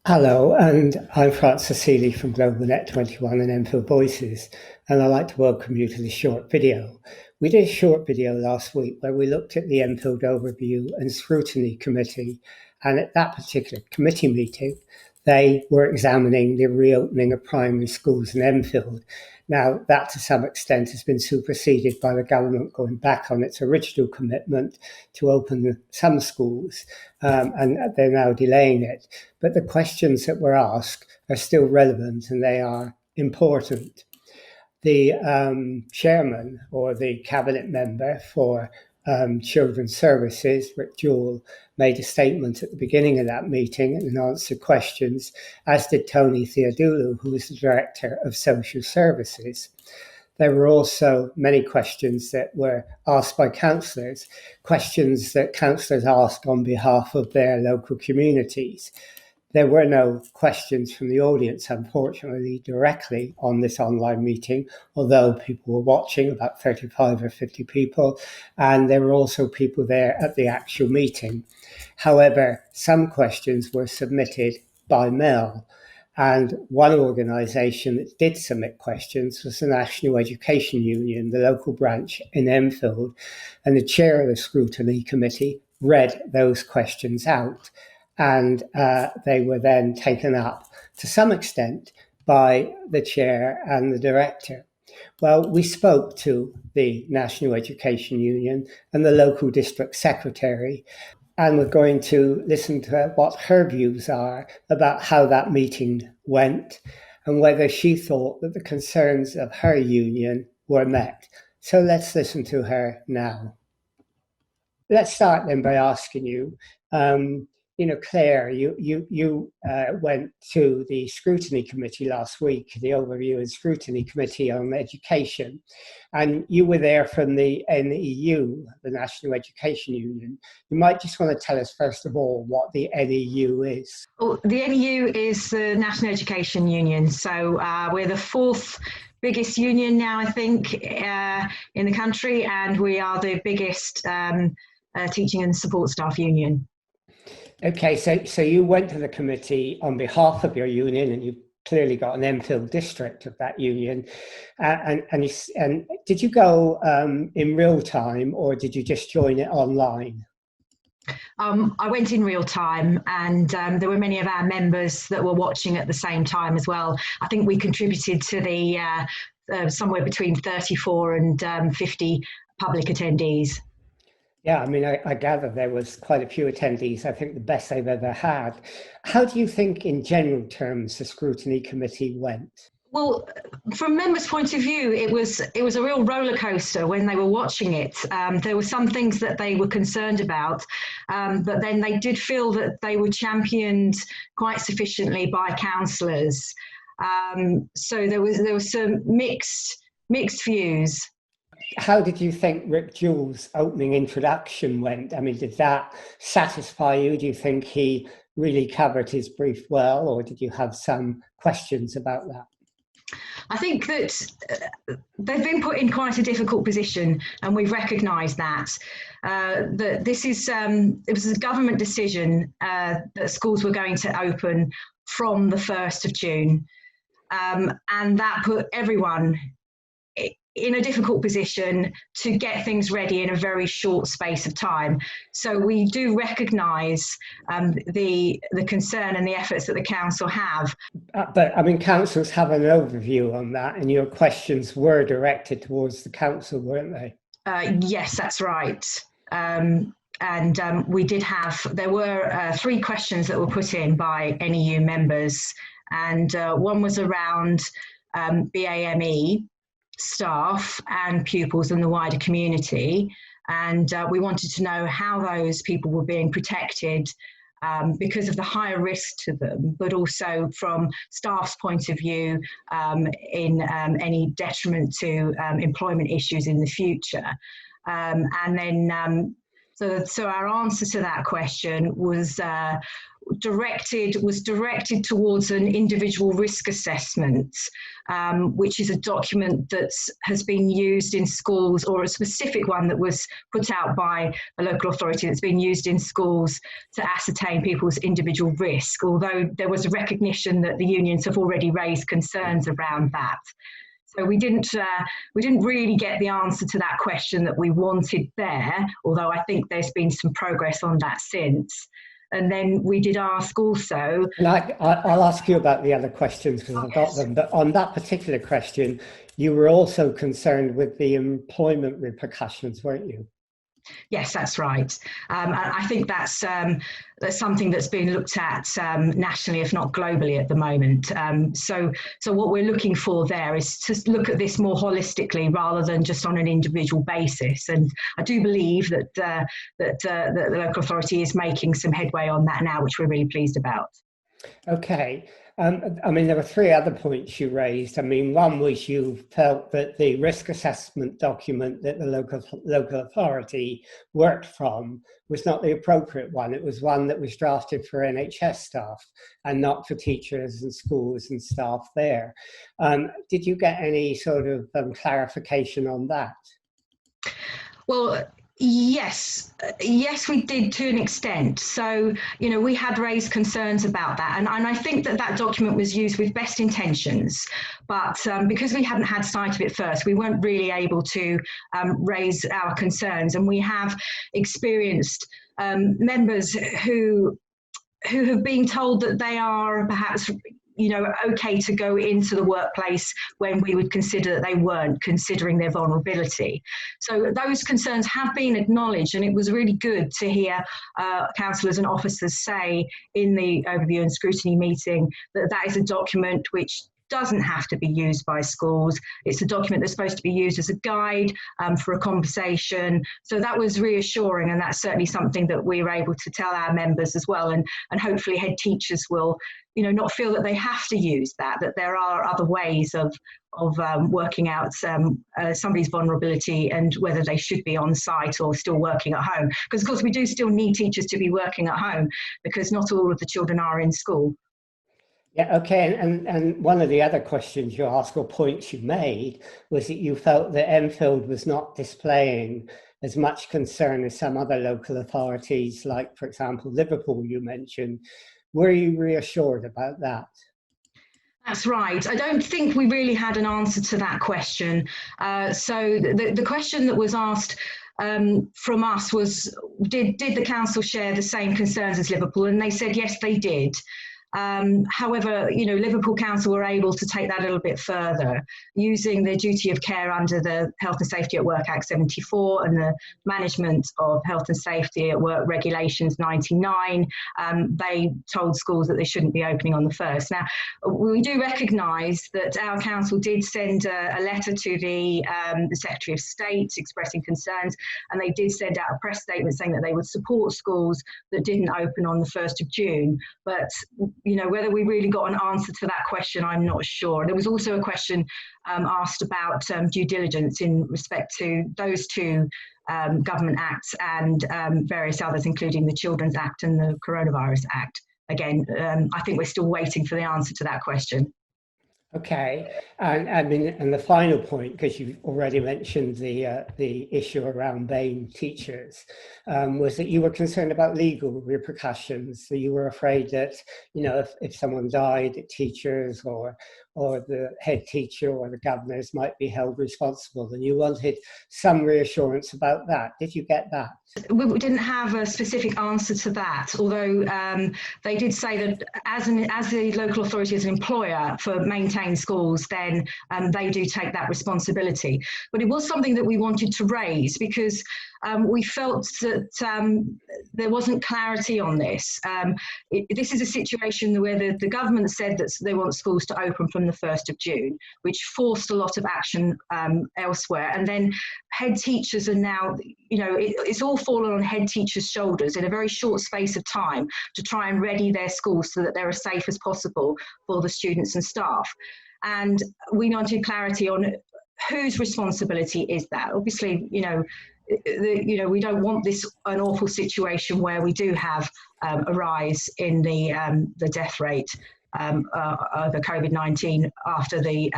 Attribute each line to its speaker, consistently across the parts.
Speaker 1: Hello, and I'm Francis Seeley from GlobalNet 21 and Enfield Voices, and I'd like to welcome you to this short video. We did a short video last week where we looked at the Enfield Overview and Scrutiny Committee, and at that particular committee meeting, they were examining the reopening of primary schools in Enfield. Now, that to some extent has been superseded by the government going back on its original commitment to open some schools, and they're now delaying it. But the questions that were asked are still relevant and they are important. The chairman or the cabinet member for Children's Services, Rick Jewell, made a statement at the beginning of that meeting and answered questions, as did Tony Theodoulou, who is the Director of Social Services. There were also many questions that were asked by councillors, questions that councillors asked on behalf of their local communities. There were no questions from the audience, unfortunately, directly on this online meeting, although people were watching, about 35 or 50 people, and there were also people there at the actual meeting. However, some questions were submitted by mail, and one organisation that did submit questions was the National Education Union, the local branch in Enfield, and the chair of the Scrutiny Committee read those questions out. And they were then taken up to some extent by the chair and the director. Well, we spoke to the National Education Union and the local district secretary, and we're going to listen to what her views are about how that meeting went and whether she thought that the concerns of her union were met. So let's listen to her now. Let's start then by asking you, Claire, you went to the Scrutiny Committee last week, the Overview and Scrutiny Committee on Education, and you were there from the NEU, the National Education Union. You might just want to tell us, first of all, what the NEU is.
Speaker 2: Well, the NEU is the National Education Union, so we're the fourth biggest union now, I think, in the country, and we are the biggest teaching and support staff union.
Speaker 1: Okay, so you went to the committee on behalf of your union, and you clearly got an Enfield District of that union. And did you go in real time, or did you just join it online?
Speaker 2: I went in real time, and there were many of our members that were watching at the same time as well. I think we contributed to the somewhere between 34 and 50 public attendees.
Speaker 1: Yeah, I mean, I gather there was quite a few attendees. I think the best they've ever had. How do you think, in general terms, the Scrutiny Committee went?
Speaker 2: Well, from members' point of view, it was a real roller coaster when they were watching it. There were some things that they were concerned about, but then they did feel that they were championed quite sufficiently by councillors. So there was some mixed views.
Speaker 1: How did you think Rick Jewell's opening introduction went? I mean, did that satisfy you? Do you think he really covered his brief well, or did you have some questions about that?
Speaker 2: I think that they've been put in quite a difficult position, and we've recognised that. That this is it was a government decision that schools were going to open from the 1st of June, and that put everyone in a difficult position to get things ready in a very short space of time. So we do recognise the concern and the efforts that the council have.
Speaker 1: But I mean, councils have an overview on that, and your questions were directed towards the council, weren't they?
Speaker 2: Yes, that's right. We did have, there were 3 questions that were put in by NEU members, and one was around BAME, staff and pupils and the wider community, and we wanted to know how those people were being protected because of the higher risk to them, but also from staff's point of view in any detriment to employment issues in the future. And then So our answer to that question was directed towards an individual risk assessment, which is a document that has been used in schools, or a specific one that was put out by a local authority that's been used in schools to ascertain people's individual risk, although there was a recognition that the unions have already raised concerns around that. So we didn't really get the answer to that question that we wanted there, although I think there's been some progress on that since. And then we did ask also.
Speaker 1: And I'll ask you about the other questions because I've got them. But on that particular question, you were also concerned with the employment repercussions, weren't you?
Speaker 2: Yes, that's right. And I think that's something that's been looked at nationally, if not globally, at the moment. So what we're looking for there is to look at this more holistically rather than just on an individual basis. And I do believe that the local authority is making some headway on that now, which we're really pleased about.
Speaker 1: Okay. I mean, there were three other points you raised. I mean, one was you felt that the risk assessment document that the local authority worked from was not the appropriate one. It was one that was drafted for NHS staff and not for teachers and schools and staff there. Did you get any sort of clarification on that?
Speaker 2: Well, yes, we did to an extent. So, we had raised concerns about that. And I think that document was used with best intentions. But because we hadn't had sight of it first, we weren't really able to raise our concerns. And we have experienced members who have been told that they are perhaps okay to go into the workplace when we would consider that they weren't, considering their vulnerability. So those concerns have been acknowledged, and it was really good to hear councillors and officers say in the overview and scrutiny meeting that is a document which doesn't have to be used by schools. It's a document that's supposed to be used as a guide for a conversation. So that was reassuring, and that's certainly something that we were able to tell our members as well. And hopefully head teachers will, not feel that they have to use that there are other ways of working out somebody's vulnerability and whether they should be on site or still working at home. Because of course we do still need teachers to be working at home because not all of the children are in school.
Speaker 1: Yeah, okay. And one of the other questions you asked or points you made was that you felt that Enfield was not displaying as much concern as some other local authorities, like, for example, Liverpool you mentioned. Were you reassured about that?
Speaker 2: That's right. I don't think we really had an answer to that question. So the question that was asked from us was, did the council share the same concerns as Liverpool? And they said, yes, they did. However, Liverpool Council were able to take that a little bit further using the duty of care under the Health and Safety at Work Act 74 and the Management of Health and Safety at Work Regulations 99. They told schools that they shouldn't be opening on the 1st. Now, we do recognise that our council did send a letter to the Secretary of State expressing concerns, and they did send out a press statement saying that they would support schools that didn't open on the 1st of June. But whether we really got an answer to that question, I'm not sure. There was also a question asked about due diligence in respect to those two government acts and various others, including the Children's Act and the Coronavirus Act. Again, I think we're still waiting for the answer to that question.
Speaker 1: Okay, and the final point, because you've already mentioned the issue around BAME teachers, was that you were concerned about legal repercussions. So you were afraid that, if someone died, teachers or the head teacher or the governors might be held responsible, and you wanted some reassurance about that. Did you get that?
Speaker 2: We didn't have a specific answer to that, although they did say that as the local authority as an employer for maintained schools, then they do take that responsibility. But it was something that we wanted to raise because we felt that there wasn't clarity on this. This is a situation where the government said that they want schools to open from the 1st of June, which forced a lot of action elsewhere. And then head teachers are now, it's all fallen on head teachers' shoulders in a very short space of time to try and ready their schools so that they're as safe as possible for the students and staff. And we wanted clarity on whose responsibility is that. Obviously, we don't want an awful situation where we do have a rise in the death rate over COVID-19 after the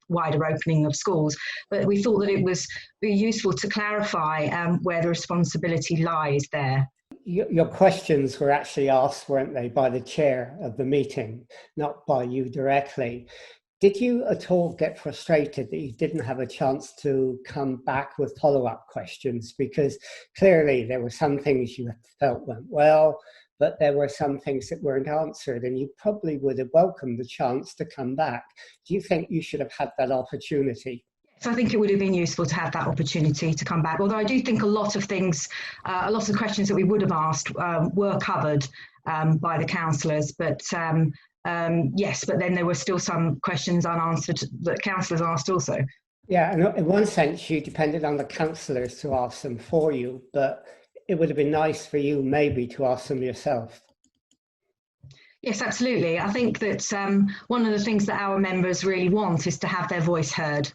Speaker 2: wider opening of schools. But we thought that it was useful to clarify where the responsibility lies there.
Speaker 1: Your questions were actually asked, weren't they, by the chair of the meeting, not by you directly. Did you at all get frustrated that you didn't have a chance to come back with follow-up questions? Because clearly there were some things you felt went well, but there were some things that weren't answered, and you probably would have welcomed the chance to come back. Do you think you should have had that opportunity?
Speaker 2: So I think it would have been useful to have that opportunity to come back. Although I do think a lot of things, a lot of questions that we would have asked were covered by the councillors. But yes, but then there were still some questions unanswered that councillors asked also.
Speaker 1: Yeah, and in one sense, you depended on the councillors to ask them for you, but it would have been nice for you maybe to ask them yourself.
Speaker 2: Yes, absolutely. I think that one of the things that our members really want is to have their voice heard.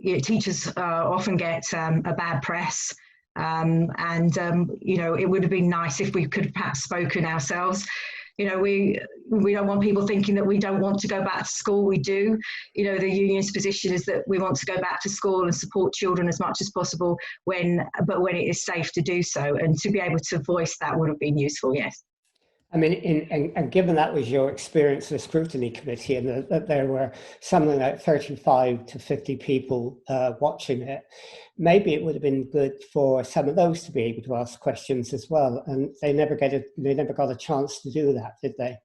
Speaker 2: Teachers often get a bad press, and it would have been nice if we could have perhaps spoken ourselves. We don't want people thinking that we don't want to go back to school. We do. The union's position is that we want to go back to school and support children as much as possible but when it is safe to do so, and to be able to voice that would have been useful. Yes.
Speaker 1: I mean, and given that was your experience with the Scrutiny Committee, and that there were something like 35 to 50 people watching it, maybe it would have been good for some of those to be able to ask questions as well. And they never got a chance to do that, did they?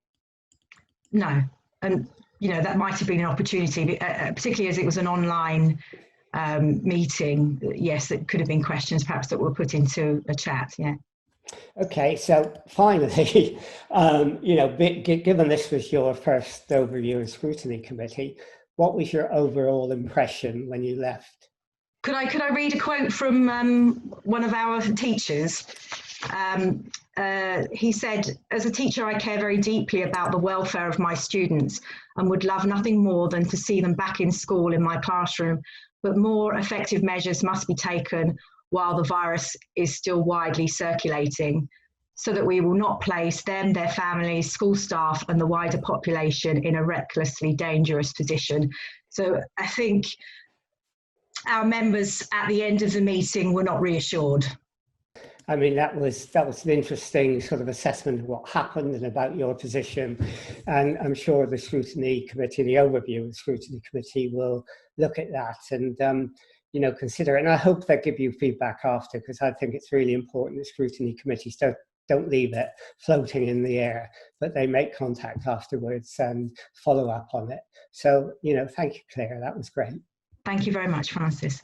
Speaker 2: No, and that might have been an opportunity, particularly as it was an online meeting. Yes, it could have been questions perhaps that were put into a chat. Yeah.
Speaker 1: Okay, so finally, given this was your first overview of Scrutiny Committee, what was your overall impression when you left?
Speaker 2: Could I read a quote from one of our teachers? He said, "As a teacher, I care very deeply about the welfare of my students and would love nothing more than to see them back in school in my classroom, but more effective measures must be taken while the virus is still widely circulating, so that we will not place them, their families, school staff and the wider population in a recklessly dangerous position." So I think our members at the end of the meeting were not reassured.
Speaker 1: I mean, that was an interesting sort of assessment of what happened and about your position. And I'm sure the Scrutiny Committee, the overview of the Scrutiny Committee will look at that and consider it. And I hope they give you feedback after, because I think it's really important that Scrutiny Committees don't leave it floating in the air, but they make contact afterwards and follow up on it. So, thank you, Claire. That was great.
Speaker 2: Thank you very much, Francis.